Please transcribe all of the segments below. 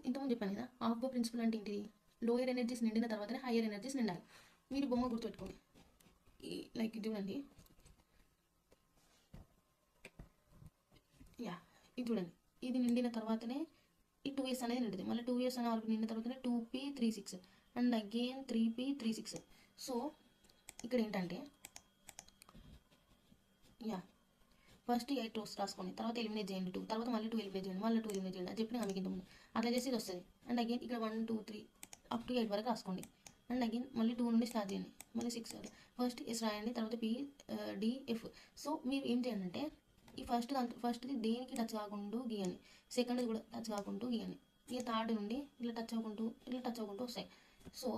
ఇంతకుముందు చెప్పాను కదా, ఆఫ్బో ప్రిన్సిపల్ అంటే ఏంటిది, లోయర్ ఎనర్జీస్ నిండిన తర్వాతనే హయ్యర్ ఎనర్జీస్ నిండాలి. మీరు బొమ్మ గుర్తుపెట్టుకోండి, లైక్ ఇది చూడండి, ఇది చూడండి, ఇది నిండిన తర్వాతనే ఈ 2s అనేది నిండుతుంది. మళ్ళీ 2s అనే ఆర్బిట్ నిండిన తర్వాతనే 2p36 and again 3p36. So ఇక్కడ ఏంటంటే ఫస్ట్ 8 రోస్ రాసుకోండి, తర్వాత ఎలిమినేట్ చేయండి 2, తర్వాత మళ్ళీ 2 ఎలిమినేట్ చేయండి, మళ్ళీ 2 ఎలిమినేట్ చేయండి. అది చెప్పిన మీకు ఇంతకుముందు అట్లా చేసి ఇది వస్తుంది. అండ్ అగైన్ ఇక్కడ 1 2 3 అప్ టు 8 వరకు రాసుకోండి. అండ్ అగైన్ మళ్ళీ 2 నుండి స్టార్ట్ చేయండి, మళ్ళీ 6 ఫస్ట్ ఎస్ రాయండి, తర్వాత PDF. సో మీరు ఏం చేయండి అంటే ఈ ఫస్ట్ది దేనికి టచ్ కాకుండా గీయండి, సెకండ్ది కూడా టచ్ కాకుండా గీయండి. ఇక థర్డ్ నుండి ఇట్లా టచ్ అవ్వకుంటూ వస్తాయి. సో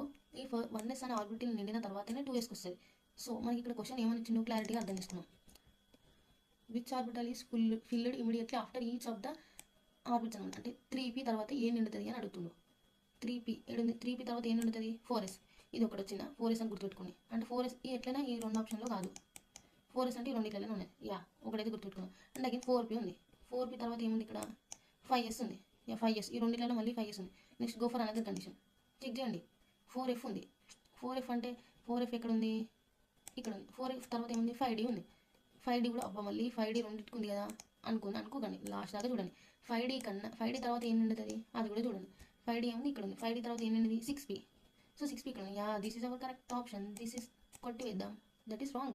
ఈ 1s అనే ఆర్బిటల్ నిండిన తర్వాతనే 2sకి వస్తుంది. సో మనకి ఇక్కడ క్వశ్చన్ ఏమని ఇచ్చిందో క్లారిటీగా అర్థం చేసుకున్నాం. Which orbital is filled immediately after each of the orbits అనమాట. అంటే 3p తర్వాత ఏం నిండుతుంది అని అడుగుతుండు. 3p ఏడుంది, 3p తర్వాత ఏం నిండుతుంది, 4s. ఇది ఒకటి వచ్చిందా, 4s అని గుర్తుపెట్టుకోండి. అంటే 4s ఎట్లయినా ఈ 2 ఆప్షన్లో కాదు, 4s అంటే ఈ 2 ఇట్లనే ఉన్నాయి. ఒకటైతే గుర్తుపెట్టుకున్నాం. అండ్ అగైన్ 4p ఉంది, 4p తర్వాత ఏముంది ఇక్కడ 5s ఉంది. 5s ఈ 2 ఇట్లలో మళ్ళీ 5s ఉంది. Next go for another condition, check చేయండి. 4f ఉంది, 4f అంటే 4f ఎక్కడ ఉంది, ఇక్కడ ఉంది. 4f తర్వాత ఏముంది, 5d ఉంది. 5d కూడా అబ్బా మళ్ళీ 5d రెండింటికి ఉంది కదా అనుకోకండి, లాస్ట్ దాకా చూడండి. 5d తర్వాత ఏం నిండుతుంది అది కూడా చూడండి. 5d ఏముంది ఇక్కడ ఉంది, 5d తర్వాత ఏం నిండింది 6p. సో 6p ఇక్కడ ఉంది. This is our correct option. This is కొట్టివేద్దాం, దట్ ఈస్ రాంగ్.